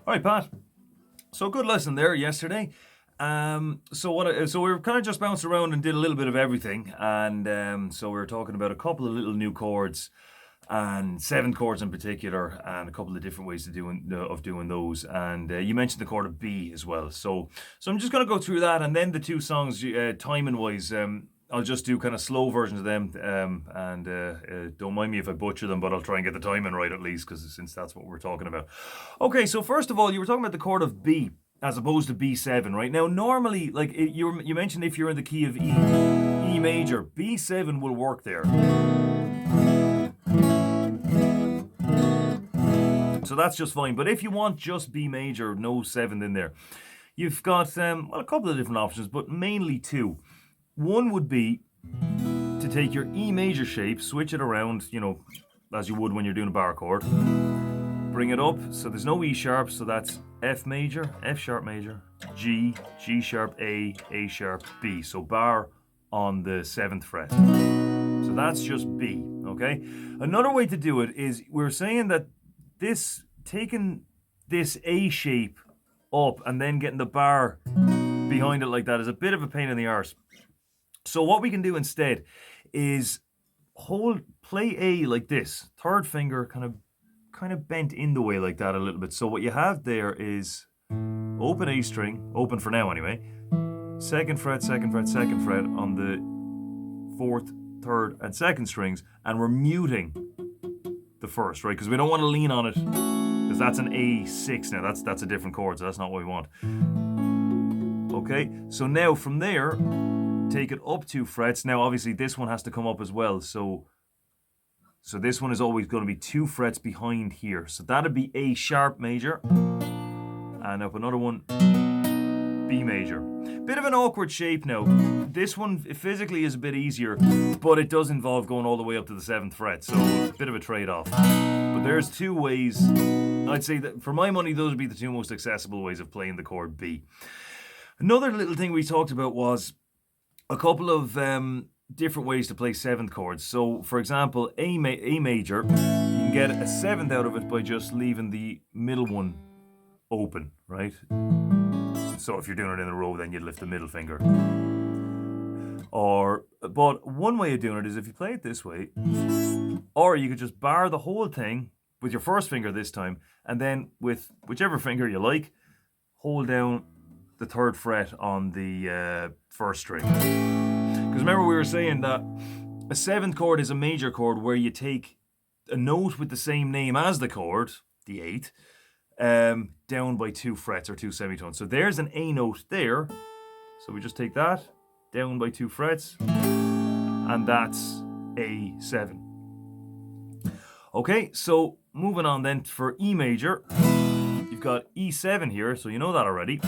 All right, Pat. So good lesson there yesterday. So we were kind of just bounced around and did a little bit of everything, and so we were talking about a couple of little new chords, and seventh chords in particular, and a couple of different ways of doing those. And you mentioned the chord of B as well. So I'm just going to go through that, and then the two songs, timing wise. I'll just do kind of slow versions of them, and don't mind me if I butcher them, but I'll try and get the timing right at least, because since that's what we're talking about. Okay, so first of all, you were talking about the chord of B as opposed to B7, right? Now, normally, like you mentioned, if you're in the key of E major, B7 will work there. So that's just fine. But if you want just B major, no seventh in there, you've got a couple of different options, but mainly two. One would be to take your E major shape, switch it around, as you would when you're doing a bar chord. Bring it up, so there's no E sharp, so that's F major, F sharp major, G, G sharp, A sharp, B. So bar on the 7th fret. So that's just B, okay? Another way to do it is, we're saying that taking this A shape up and then getting the bar behind it like that is a bit of a pain in the arse. So what we can do instead is play A like this, third finger kind of bent in the way like that a little bit. So what you have there is open A string, open for now anyway, second fret, second fret, second fret on the 4th, 3rd, and 2nd strings, and we're muting the first, right? Because we don't want to lean on it, because that's an A6 now. That's a different chord, so that's not what we want. Okay, so now from there, take it up 2 frets. Now, obviously, this one has to come up as well. So this one is always going to be 2 frets behind here. So that'd be A sharp major. And up another one, B major. Bit of an awkward shape now. This one physically is a bit easier, but it does involve going all the way up to the 7th fret. So a bit of a trade-off. But there's two ways. I'd say that for my money, those would be the two most accessible ways of playing the chord B. Another little thing we talked about was a couple of different ways to play 7th chords. So, for example, A major, you can get a 7th out of it by just leaving the middle one open, right? So if you're doing it in a row, then you'd lift the middle finger. But one way of doing it is if you play it this way, or you could just bar the whole thing with your first finger this time, and then with whichever finger you like, hold down the 3rd fret on the 1st string. Because remember, we were saying that a 7th chord is a major chord where you take a note with the same name as the chord, the 8th, down by 2 frets or 2 semitones. So there's an A note there. So we just take that down by 2 frets, and that's A7. Okay, so moving on then for E major, you've got E7 here, so you know that already.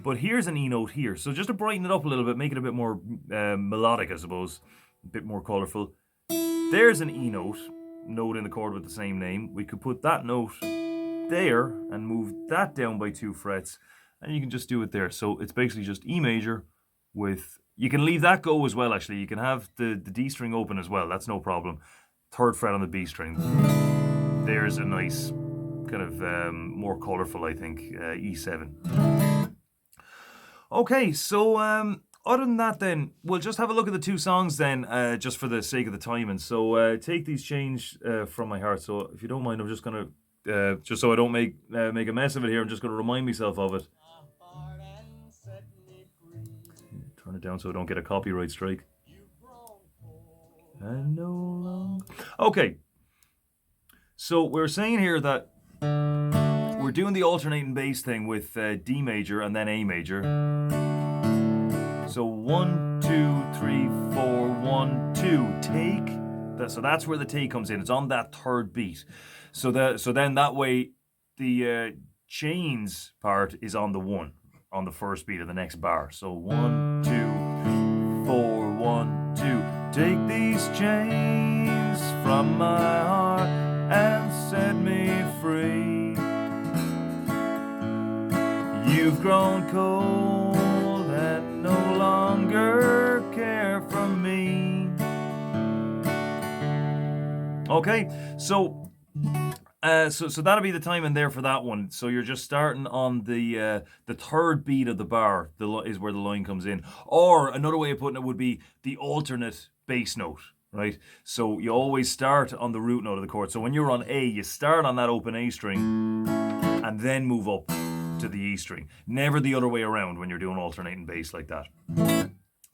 But here's an E note here. So just to brighten it up a little bit, make it a bit more melodic, I suppose, a bit more colourful. There's an E note in the chord with the same name. We could put that note there and move that down by 2 frets, and you can just do it there. So it's basically just E major with, you can leave that go as well, actually. You can have the D string open as well, that's no problem. 3rd fret on the B string. There's a nice kind of more colourful, I think, E7. Okay, so other than that then, we'll just have a look at the two songs then, just for the sake of the timing. So take these change from my heart. So if you don't mind, I'm just going to, just so I don't make a mess of it here, I'm just going to remind myself of it. Turn it down so I don't get a copyright strike. And no longer. Okay. So we're saying here that we're doing the alternating bass thing with D major and then A major. So 1, 2, 3, 4, 1, 2. Take. So that's where the take comes in. It's on that 3rd beat. So then that way the chains part is on the 1 on the 1st beat of the next bar. So 1, 2, 3, 4, 1, 2. Take these chains from my heart and set me free. You've grown cold and no longer care for me. Okay, so So that'll be the timing there for that one. So you're just starting on the third beat of the bar. Is where the line comes in. Or another way of putting it would be the alternate bass note, right? So you always start on the root note of the chord. So when you're on A, you start on that open A string and then move up to the E string. Never the other way around when you're doing alternating bass like that.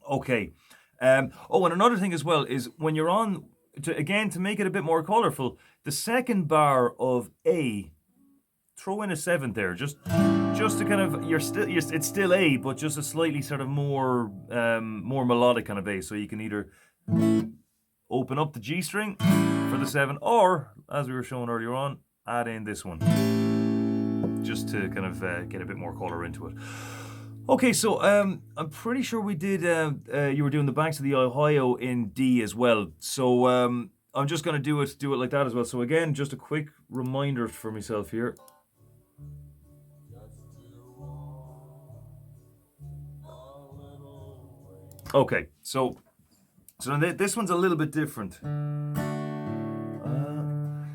Okay. And another thing as well is when you're on, to make it a bit more colorful, the second bar of A, throw in a seventh there, just to kind of, it's still A, but just a slightly sort of more melodic kind of A. So you can either open up the G string for the 7, or, as we were showing earlier on, add in this one, just to kind of get a bit more color into it. Okay, so I'm pretty sure we did, you were doing the Banks of the Ohio in D as well. So I'm just going to do it like that as well. So again, just a quick reminder for myself here. Okay, so this one's a little bit different.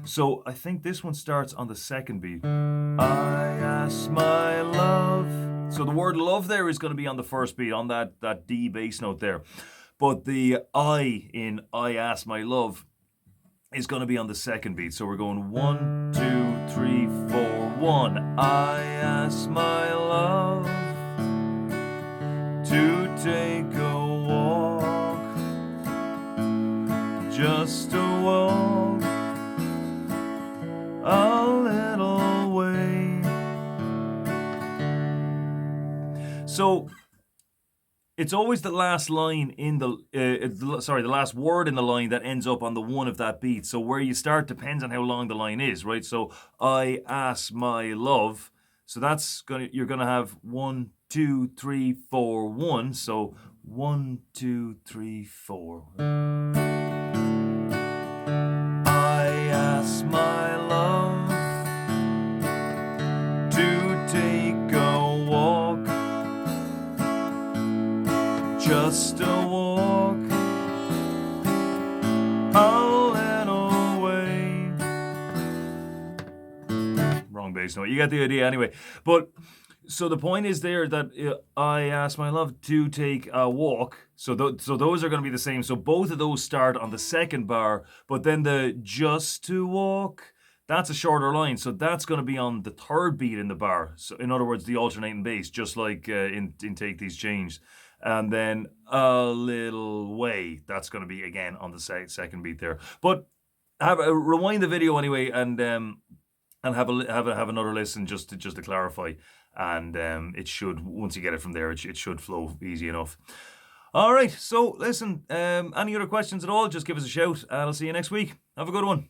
So I think this one starts on the second beat. I ask my love. So the word love there is going to be on the first beat, on that D bass note there. But the I in I ask my love is going to be on the second beat. So we're going 1, 2, 3, 4, 1. I ask my love to take a walk, just a walk, a little way. So it's always the last line in the last word in the line that ends up on the 1 of that beat. So where you start depends on how long the line is, right? So I ask my love. So you're gonna have 1, 2, 3, 4, 1. So 1, 2, 3, 4. I ask my love to take a walk, just a walk, a little way. Wrong bass note. You get the idea anyway. But so the point is there that I ask my love to take a walk. So those are going to be the same. So both of those start on the second bar, but then the just to walk, that's a shorter line. So that's going to be on the third beat in the bar. So in other words, the alternating bass, just like in Take These Chains. And then a little way, that's going to be again on the second beat there. But rewind the video anyway, and have another listen just to clarify. And it should, once you get it from there, it should flow easy enough. All right, so listen, any other questions at all, just give us a shout, and I'll see you next week. Have a good one.